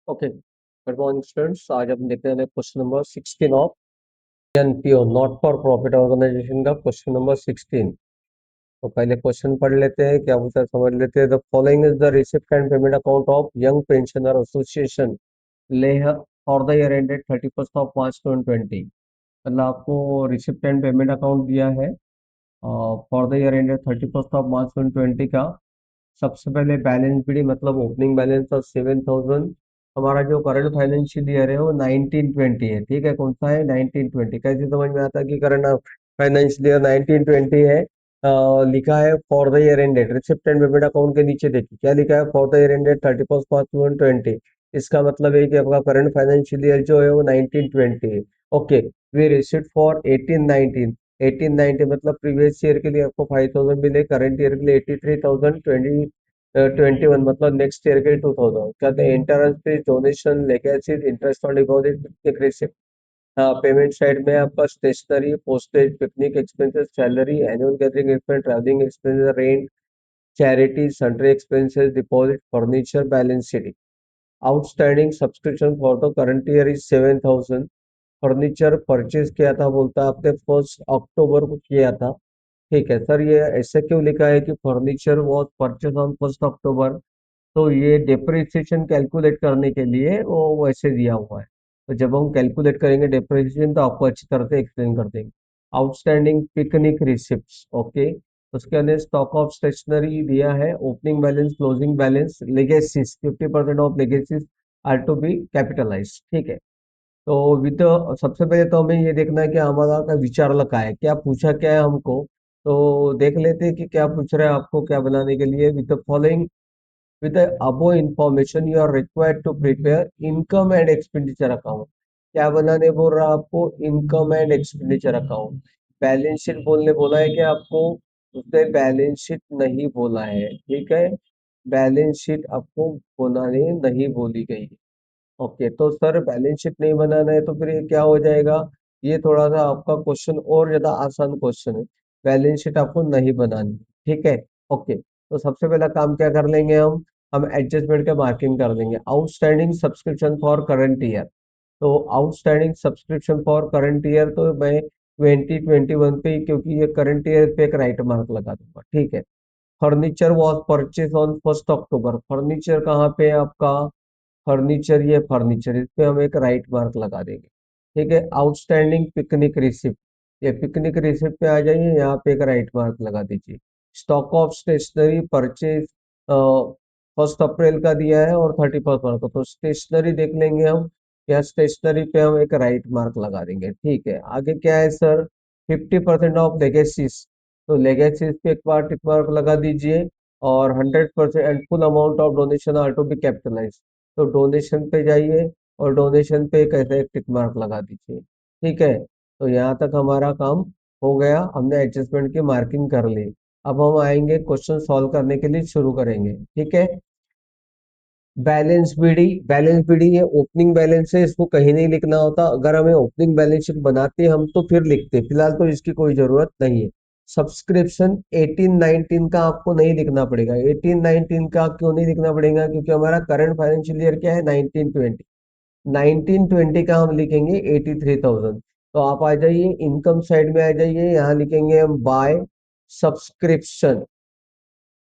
Okay, good morning students. आज हम देखते हैं question number 16 of NPO not for profit organization का क्वेश्चन नंबर 16। तो पहले क्वेश्चन पढ़ लेते हैं, क्या होता है समझ लेते हैं। The following is the receipt and payment account of young pensioner association Leh for the year ended 31 मार्च 2020। मतलब आपको रिसिप्ट एंड पेमेंट अकाउंट दिया है फॉर द ईयर एंडेड 31 मार्च 2020 का। सबसे पहले बैलेंस बीडी मतलब ओपनिंग बैलेंस ऑफ 7,000। हमारा जो करंट फाइनेंशियल ईयर है वो 1920 है। ठीक है, कौन सा है? 1920। कैसे समझ में आता है कि करंट फाइनेंशियल ईयर 1920 है? लिखा है for the year ended receipt and payment account के नीचे देखिए क्या लिखा है, फॉर द ईयर एंडेड 31 मार्च 2020। इसका मतलब है कि आपका करंट फाइनेंशियल ईयर जो है वो 1920 है। Okay, we receipt for 1819। 1890 मतलब प्रीवियस ईयर के लिए आपको 5,000 मिले, करंट ईयर के लिए 83,000। 21 मतलब नेक्स्ट ईयर के लिए 2,000। कहते हैं interest fees, donation, legacies, interest on deposit, receipt. हाँ, पेमेंट साइड में आपका stationery, postage, picnic expenses, salary, annual gathering expense, travelling expenses, rent, charity, sundry expenses, deposit, furniture, balance sheet. Outstanding subscription for the current year is 7,000। Furniture purchase किया था, बोलता आपने 1 अक्टूबर को किया था। ठीक है सर, ये ऐसे क्यों लिखा है कि फर्नीचर वॉज परचेज ऑन 1 अक्टूबर? तो ये डेप्रिसिएशन कैलकुलेट करने के लिए वो वैसे दिया हुआ है। तो जब हम कैलकुलेट करेंगे डेप्रिसिएशन तो आपको अच्छी तरह से एक्सप्लेन कर देंगे। Outstanding picnic receipts, okay. उसके अंदर स्टॉक ऑफ स्टेशनरी दिया है, opening balance, closing balance, legacies 50% of legacies are to be capitalize. ठीक है, तो विद सबसे पहले तो हमें ये देखना है कि हमारा का विचार लगा है, क्या पूछा क्या है हमको। तो देख लेते हैं कि क्या पूछ रहा है आपको क्या बनाने के लिए। With the following, with the above information you are required to prepare income and expenditure account। क्या बनाने बोल रहा है आपको? Income and expenditure account. Balance sheet बोलने बोला है क्या आपको? उसने बैलेंस शीट नहीं बोला है। ठीक है, बैलेंस शीट आपको बनाने नहीं बोली गई। ओके, तो सर बैलेंस शीट नहीं बनाना है तो फिर ये क्या हो जाएगा? ये थोड़ा सा आपका क्वेश्चन और ज्यादा आसान क्वेश्चन है। बैलेंस शीट आपको नहीं बनानी। ठीक है, ओके। तो सबसे पहला काम क्या कर लेंगे हम एडजस्टमेंट का मार्किंग कर देंगे। Outstanding subscription for current year. तो outstanding subscription for current year तो मैं 2021 पे ही, क्योंकि ये करंट ईयर पे एक राइट मार्क लगा दूंगा। ठीक है। Furniture was purchase on 1 October. Furniture कहाँ पे है आपका? फर्नीचर, ये फर्नीचर, इस पे हम एक राइट मार्क लगा देंगे। ठीक है। आउटस्टैंडिंग पिकनिक रिसिप्ट, ये पिकनिक रिसिप्ट पे आ जाइए, यहाँ पे एक राइट मार्क लगा दीजिए। स्टॉक ऑफ स्टेशनरी परचेज 1 अप्रैल का दिया है और 31 मार्च का, तो स्टेशनरी देख लेंगे हम। यहाँ स्टेशनरी पे हम एक राइट मार्क लगा देंगे। ठीक है, आगे क्या है सर? 50% ऑफ लेगेसीज, तो लेगेसीज पे एक बार टिक मार्क लगा दीजिए। और 100% and full amount of donation are to be capitalize, तो डोनेशन पे जाइए और डोनेशन पे कैसे एक टिक मार्क लगा दीजिए। ठीक है, तो यहाँ तक हमारा काम हो गया, हमने एडजस्टमेंट की मार्किंग कर ली। अब हम आएंगे क्वेश्चन सॉल्व करने के लिए, शुरू करेंगे। ठीक है, बैलेंस बीडी। बैलेंस बीडी ये ओपनिंग बैलेंस है, इसको कहीं नहीं लिखना होता। अगर हमें ओपनिंग बैलेंस शीट बनाते हम तो फिर लिखते, फिलहाल तो इसकी कोई जरूरत नहीं है। सब्सक्रिप्शन 1819 का आपको नहीं लिखना पड़ेगा। 1819 का क्यों नहीं लिखना पड़ेगा? क्योंकि हमारा करंट फाइनेंशियल ईयर क्या है? 1920। 1920 का हम लिखेंगे 83,000। तो आप आ जाइए इनकम साइड में आ जाइए, यहाँ लिखेंगे हम by subscription.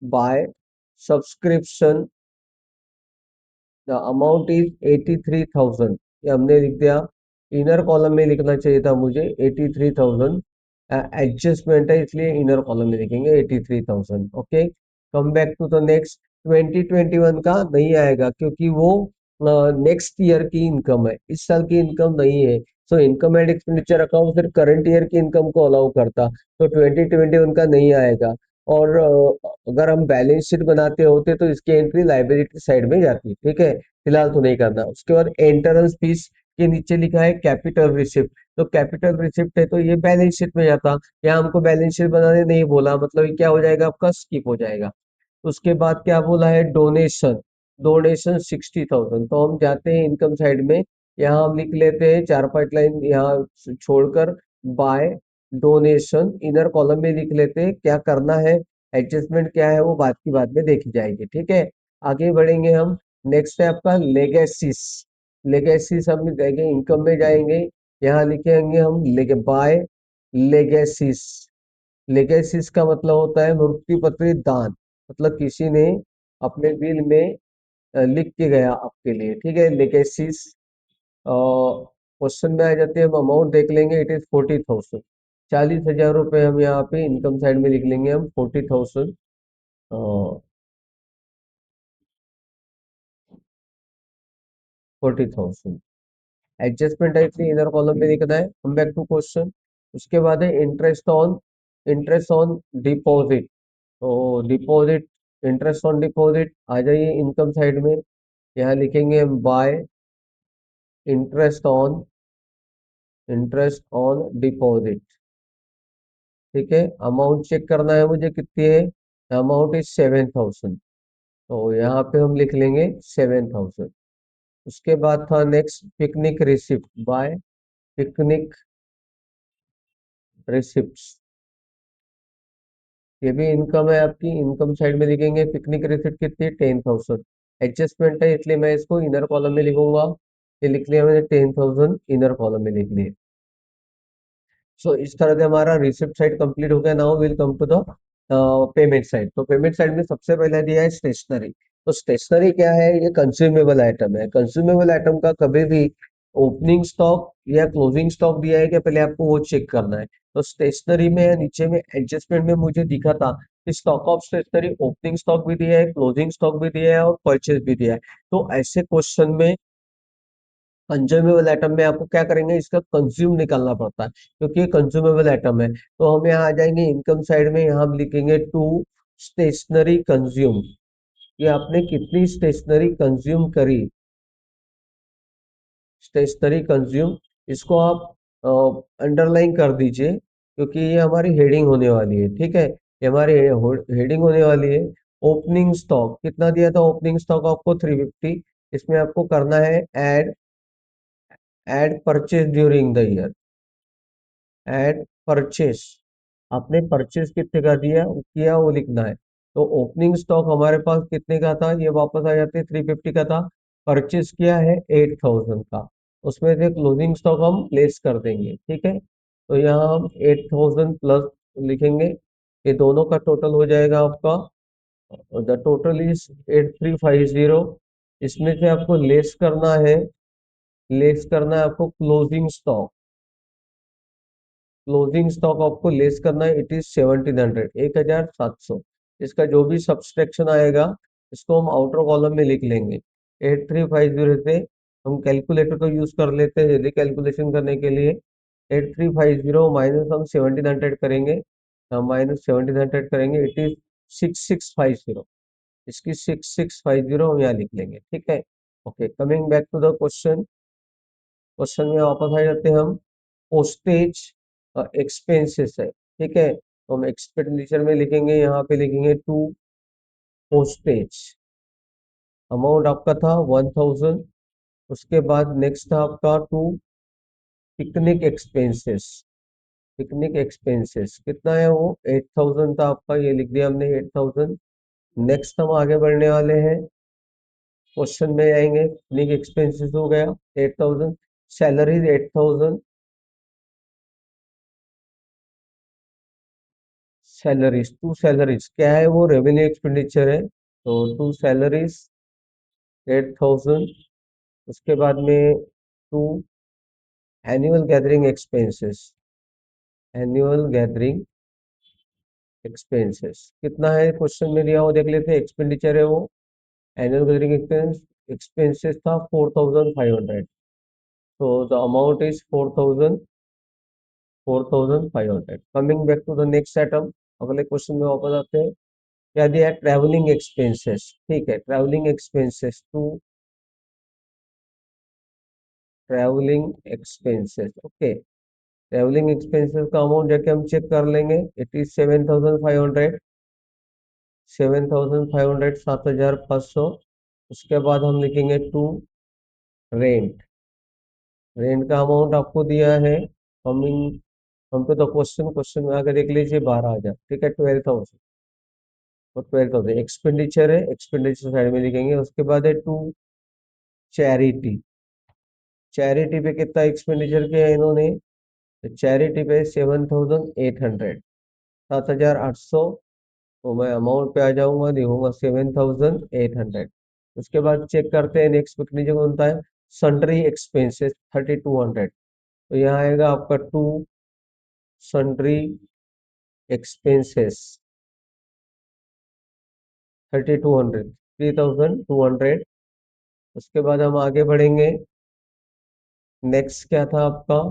By subscription the amount is 83,000। ये हमने लिख दिया। इनर कॉलम में लिखना चाहिए था मुझे 83,000। एडजस्टमेंट है इसलिए इनर कॉलम में लिखेंगे 83,000। Okay, come back to the next. 2021 का नहीं आएगा क्योंकि वो नेक्स्ट ईयर की इनकम है, इस साल की इनकम नहीं है। So income and expenditure account सिर्फ करंट ईयर की इनकम को अलाउ करता, तो 2021 का नहीं आएगा। और अगर हम बैलेंस शीट बनाते होते तो इसकी एंट्री लाइबिलिटी साइड में जाती। ठीक है, फिलहाल तो नहीं करना। उसके बाद एंट्रेंस फीस के नीचे लिखा है कैपिटल रिसिप्ट, तो कैपिटल रिसिप्ट है तो ये बैलेंस शीट में जाता। यहाँ हमको बैलेंस शीट बनाने नहीं बोला, मतलब ये क्या हो जाएगा आपका? स्किप हो जाएगा। उसके बाद क्या बोला है? डोनेशन। डोनेशन 60,000, तो हम जाते हैं इनकम साइड में। यहाँ हम लिख लेते हैं 4-5 लाइन यहाँ छोड़कर, बाय डोनेशन इनर कॉलम में लिख लेते हैं। क्या करना है, एडजस्टमेंट क्या है वो बात की बात में देखी जाएगी। ठीक है, आगे बढ़ेंगे हम। नेक्स्ट है आपका लेगेसिस। लेगेसिस हम देखेंगे, इनकम में जाएंगे, यहाँ लिखेंगे हम बाय लेगेसिस। लेगेसिस का मतलब होता है मृत्यु पत्र दान, मतलब किसी ने अपने विल में लिख के गया आपके लिए, ठीक है, लेगेसिस। क्वेश्चन में आ जाते हैं, हम अमाउंट देख लेंगे, इट इज 40,000। 40,000 रुपये हम यहाँ पे इनकम साइड में लिख लेंगे हम 40,000। 40,000 एडजस्टमेंट है, इसलिए इनर कॉलम में लिखना है। Come back to question. उसके बाद है इंटरेस्ट ऑन डिपॉजिट। तो डिपॉजिट, इंटरेस्ट ऑन डिपॉजिट आ जाइए इनकम साइड में, यहाँ लिखेंगे बाय इंटरेस्ट ऑन डिपॉजिट। ठीक है, अमाउंट चेक करना है मुझे कितनी है, अमाउंट इज 7,000, तो यहाँ पे हम लिख लेंगे 7,000। उसके बाद था next picnic receipt, by picnic receipt. ये भी इनकम है आपकी, इनकम साइड में लिखेंगे पिकनिक रिसिप्ट कितनी है, 10,000। एडजस्टमेंट है इसलिए मैं इसको इनर कॉलम में लिखूंगा, ये लिख लिया मैंने 10,000 इनर कॉलम में लिख लिया। सो इस तरह से हमारा रिसिप्ट साइड कंप्लीट हो गया। Now will come to the payment side. तो पेमेंट साइड में सबसे पहले दिया है स्टेशनरी। तो स्टेशनरी क्या है, ये कंज्यूमेबल आइटम है। कंज्यूमेबल आइटम का कभी भी ओपनिंग स्टॉक या क्लोजिंग स्टॉक दिया है क्या, पहले आपको वो चेक करना है। तो स्टेशनरी में नीचे में एडजस्टमेंट में मुझे दिखा था कि stock of stationery opening stock भी दिया है, क्लोजिंग स्टॉक भी दिया है और परचेज भी दिया है। तो ऐसे क्वेश्चन में कंज्यूमेबल आइटम में आपको क्या करेंगे, इसका कंज्यूम निकालना पड़ता है क्योंकि ये कंज्यूमेबल आइटम है। तो हम यहाँ आ जाएंगे इनकम साइड में, यहाँ हम लिखेंगे टू स्टेशनरी कंज्यूम, ये आपने कितनी स्टेशनरी कंज्यूम करी, स्टेशनरी कंज्यूम। इसको आप अंडरलाइन कर दीजिए क्योंकि ये हमारी हेडिंग होने वाली है, ठीक है, ये हमारी हेडिंग होने वाली है। ओपनिंग स्टॉक कितना दिया था, ओपनिंग स्टॉक आपको 350। इसमें आपको करना है add purchase during the year, add purchase. आपने परचेस कितने का दिया किया वो लिखना है। तो ओपनिंग स्टॉक हमारे पास कितने का था, ये वापस आ जाते 350 का था। परचेस किया है 8,000 का, उसमें से क्लोजिंग स्टॉक हम लेस कर देंगे, ठीक है। तो यहाँ हम 8,000 प्लस लिखेंगे, ये दोनों का टोटल हो जाएगा आपका, द टोटल इज 8350। इसमें से आपको लेस करना है आपको क्लोजिंग स्टॉक। क्लोजिंग स्टॉक आपको लेस करना है, इट इज 1700, 1,700। इसका जो भी सब्सट्रैक्शन आएगा इसको हम आउटर कॉलम में लिख लेंगे। 8350 से हम कैलकुलेटर को यूज कर लेते हैं जल्दी कैलकुलेशन करने के लिए। 8350 माइनस हम 1700 करेंगे, हम -1700 करेंगे, इट इज 6650। इसकी 6650 हम यहाँ लिख लेंगे, ठीक है। Okay, coming back to the question. Question में वापस आ जाते हैं हम। पोस्टेज एक्सपेंसेस है, ठीक है, तो हम एक्सपेंडिचर में लिखेंगे, यहाँ पे लिखेंगे टू पोस्टेज। अमाउंट आपका था 1,000। उसके बाद नेक्स्ट था आपका to picnic expenses. Picnic expenses कितना है वो, 8,000 था आपका, ये लिख दिया हमने 8,000। नेक्स्ट हम आगे बढ़ने वाले हैं, क्वेश्चन में आएंगे, पिकनिक एक्सपेंसेस हो गया 8,000। सैलरीज 8,000। सैलरीज, टू सैलरीज क्या है वो, रेवेन्यू एक्सपेंडिचर है, तो टू सैलरीज 8,000। उसके बाद में to annual gathering expenses, annual gathering expenses कितना है क्वेश्चन में दिया, वो देख लेते हैं, एक्सपेंडिचर है वो। एनुअल गैदरिंग एक्सपेंसेस था 4,500, तो the amount is 4,500। Coming back to the next item, अगले क्वेश्चन में वापस आते हैं। क्या दिया है, ट्रैवलिंग एक्सपेंसेस, ठीक है, travelling expenses to travelling expenses, okay. Travelling expenses का अमाउंट जाके हम चेक कर लेंगे, इट इज 7,500। 7,500, 7,500। उसके बाद हम लिखेंगे टू रेंट। रेंट का अमाउंट आपको दिया है, कमिंग हम पे तो क्वेश्चन में आकर देख लीजिए 12,000, ठीक है, 12,000। और 12,000 एक्सपेंडिचर है, एक्सपेंडिचर साइड में लिखेंगे। उसके बाद है टू चैरिटी। चैरिटी पे कितना एक्सपेंडिचर किया है इन्होंने? चैरिटी पे 7,800, 7,800। तो मैं अमाउंट पे आ जाऊंगा, लिखूंगा 7,800। उसके बाद चेक करते हैं नेक्स्ट एक्सपेंडिचर कौन सा है। Sundry expenses 3,200। तो यहाँ आएगा आपका टू सन्ड्री एक्सपेंसेस 3,200, 3,200। उसके बाद हम आगे बढ़ेंगे। नेक्स्ट क्या था आपका?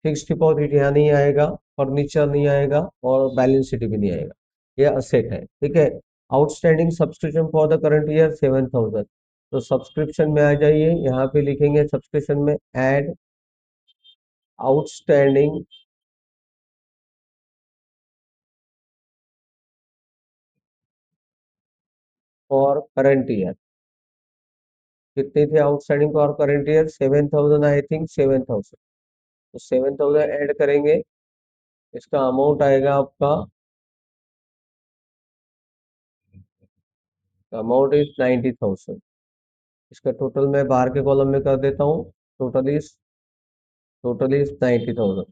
फिक्स डिपॉजिट यहाँ नहीं आएगा, फर्नीचर नहीं आएगा, और बैलेंस शीट भी नहीं आएगा। ये असेट है, ठीक है। Outstanding subscription for the current year 7,000। तो सब्सक्रिप्शन में आ जाइए, यहाँ पे लिखेंगे सब्सक्रिप्शन में add outstanding for current year. कितने थे outstanding for current year? 7,000, I think 7,000। तो 7,000 ऐड करेंगे। इसका अमाउंट आएगा आपका, अमाउंट इज 90,000। इसका टोटल मैं बाहर के कॉलम में कर देता हूँ। Total is 90,000।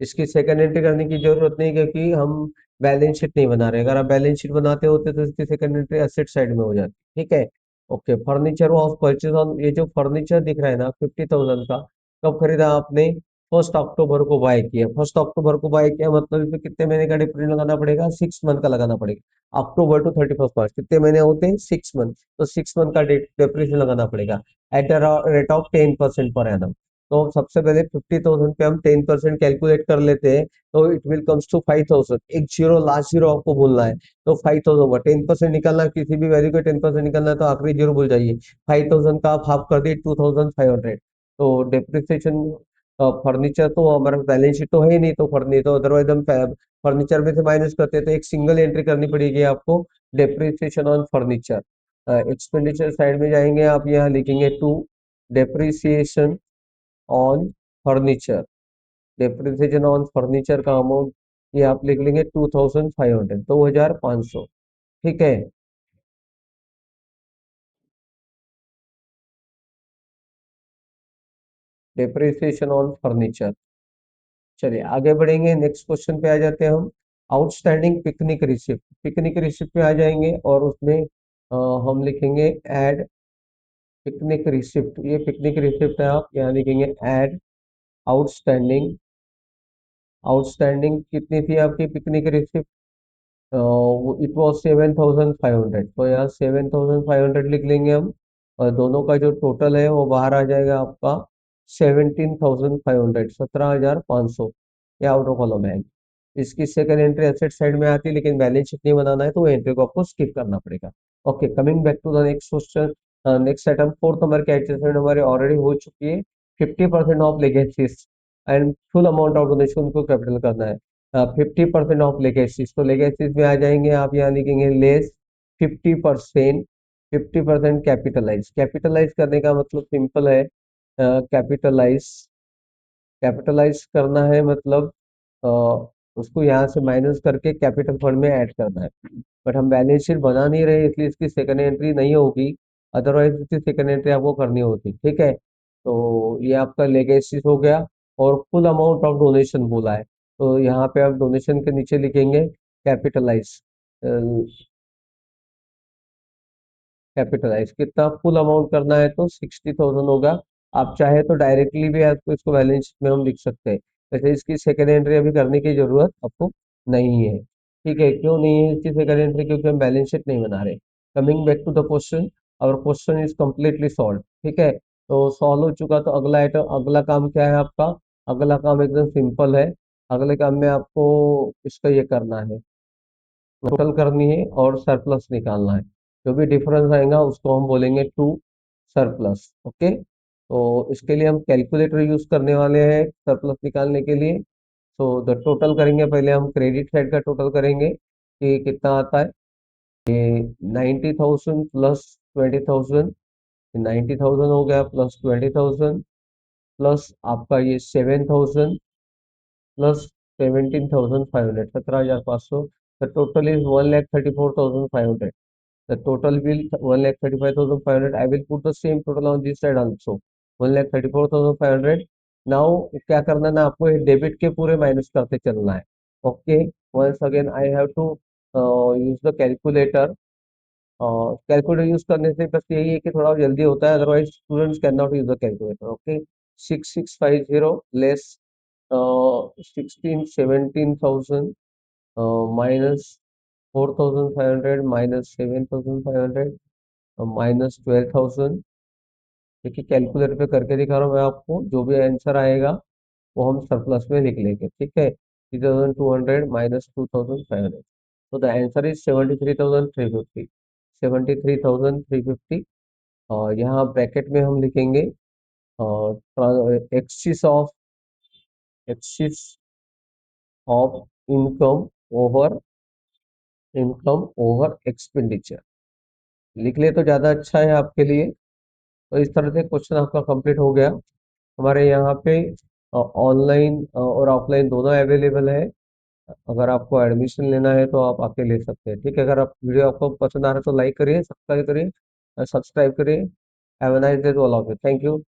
इसकी सेकंड एंट्री करने की जरूरत नहीं, क्योंकि हम बैलेंस शीट नहीं बना रहे। अगर आप बैलेंस शीट बनाते होते तो इसकी सेकंड एंट्री एसेट साइड में हो जाती, ठीक है। Okay, furniture of purchase on, ये जो फर्नीचर दिख रहा है ना 50,000 का, कब खरीदा आपने? 1 अक्टूबर को बाय किया। 1 अक्टूबर को बाय किया मतलब इसमें कितने महीने का डिफरेंस लगाना पड़ेगा? 6 मंथ का लगाना पड़ेगा। अक्टूबर टू 31 मार्च कितने महीने होते हैं? 6 मंथ। तो 6 मंथ का डिप्रेशन लगाना पड़ेगा at the rate of 10% per annum. तो सबसे पहले 50,000 पे हम 10% कैलकुलेट कर लेते हैं। तो इट विल कम्स टू 5,000। एक जीरो, लास्ट जीरो आपको बोलना है। तो 5,000 होगा। 10% निकालना, किसी भी वैल्यू का 10% निकालना है तो आखिरी जीरो भूल जाइए। 5,000 का आप हाफ कर दिए, 2,500। तो डेप्रिसिएशन फर्नीचर तो हमारा बैलेंस शीट तो है ही नहीं, तो फर्नीचर तो अदरवाइज हम फर्नीचर में से माइनस करते हैं, तो एक सिंगल एंट्री करनी पड़ेगी आपको, depreciation on furniture. Expenditure side में जाएंगे आप, यहाँ लिखेंगे to depreciation on furniture. Depreciation on furniture का अमाउंट ये आप लिख लेंगे 2,500, 2,500, ठीक है। Depreciation on furniture. चलिए आगे बढ़ेंगे, नेक्स्ट क्वेश्चन पे आ जाते हैं हम। Outstanding picnic receipt. Picnic receipt पे आ जाएंगे और उसमें हम लिखेंगे ऐड पिकनिक रिसिप्ट। ये पिकनिक रिसिप्ट है, आप यहाँ लिखेंगे ऐड आउटस्टैंडिंग। आउटस्टैंडिंग कितनी थी आपकी पिकनिक रिसिप्ट? It was 7,500। तो यहाँ 7,500 लिख लेंगे हम, और दोनों का जो टोटल है वो बाहर आ जाएगा आपका 17,500, 17,500। ये आउट ऑफ कॉलम है। इसकी सेकंड एंट्री एसेट साइड में आती है, लेकिन बैलेंस शीट नहीं बनाना है तो वो एंट्री को आपको स्किप करना पड़ेगा। Okay, coming back to the next question. Next item, fourth number की एडजस्टमेंट हमारी ऑलरेडी हो चुकी है। 50% of legacies and full amount of donation को कैपिटल करना है। 50% ऑफ लेगेसीज, तो लेगेसीज में आ जाएंगे आप, यहाँ लिखेंगे लेस 50%। 50% कैपिटलाइज। कैपिटलाइज करने का मतलब सिंपल है। कैपिटलाइज कैपिटलाइज करना है मतलब अ, उसको यहाँ से माइनस करके कैपिटल फंड में ऐड करना है। बट हम बैलेंस शीट बना नहीं रहे, इसलिए इसकी सेकंड एंट्री नहीं होगी। अदरवाइज इसकी सेकंड एंट्री आपको करनी होती, ठीक है। तो ये आपका लेगेसीज हो गया। और फुल अमाउंट ऑफ डोनेशन बोला है, तो यहाँ पे आप डोनेशन के नीचे लिखेंगे कैपिटलाइज। कैपिटलाइज कितना फुल अमाउंट करना है? तो 60,000 होगा। आप चाहे तो डायरेक्टली भी आपको इसको बैलेंस शीट में हम लिख सकते हैं। वैसे इसकी सेकेंड एंट्री अभी करने की जरूरत आपको नहीं है, ठीक है। क्यों नहीं है इसकी सेकेंड एंट्री? क्योंकि हम बैलेंस शीट नहीं बना रहे। Coming back to the question, और क्वेश्चन इज कम्प्लीटली सॉल्व, ठीक है। तो सॉल्व हो चुका, तो अगला आइटम, अगला काम क्या है आपका? अगला काम एकदम सिंपल है। अगले काम में आपको इसका ये करना है, टोटल करनी है और सरप्लस निकालना है। जो भी डिफरेंस आएगा उसको हम बोलेंगे टू सरप्लस, ओके। तो इसके लिए हम कैलकुलेटर यूज करने वाले हैं सरप्लस निकालने के लिए। तो द टोटल करेंगे, पहले हम क्रेडिट साइड का टोटल करेंगे कि कितना आता है। 90,000 प्लस 20,000, 90,000 हो गया, प्लस 20,000, प्लस आपका ये 7,000, plus 17,500, 17,500। The total is 1,34,500। The total bill 1,35,500. I will put the same total on this side also. 1,34,500. Now क्या करना है ना, आपको ये डेबिट के पूरे माइनस करते चलना है. Okay. Once again I have to use the calculator. Calculator use करने से बस यही है कि थोड़ा जल्दी होता है, otherwise students can not use the calculator. Okay. 6650 less 17,000 minus 4,500 minus 7,500 minus 12,000. देखिए कैलकुलेटर पे करके दिखा रहा हूँ मैं आपको, जो भी आंसर आएगा वो हम सरप्लस में लिख लेंगे. ठीक है. 3,200 माइनस 2,500. तो द आंसर इज 73,350. 73,350. और यहाँ ब्रैकेट में हम लिखेंगे axis of axis of income over expenditure लिख ले तो ज्यादा अच्छा है आपके लिए. तो इस तरह से क्वेश्चन आपका कंप्लीट हो गया. हमारे यहाँ पे ऑनलाइन और ऑफलाइन दोनों अवेलेबल है. अगर आपको एडमिशन लेना है तो आप आके ले सकते हैं. ठीक है. अगर आप वीडियो आपको पसंद आ रहा है तो लाइक करिए, सब्सक्राइब करिए. Have a nice day to all of you. Thank you.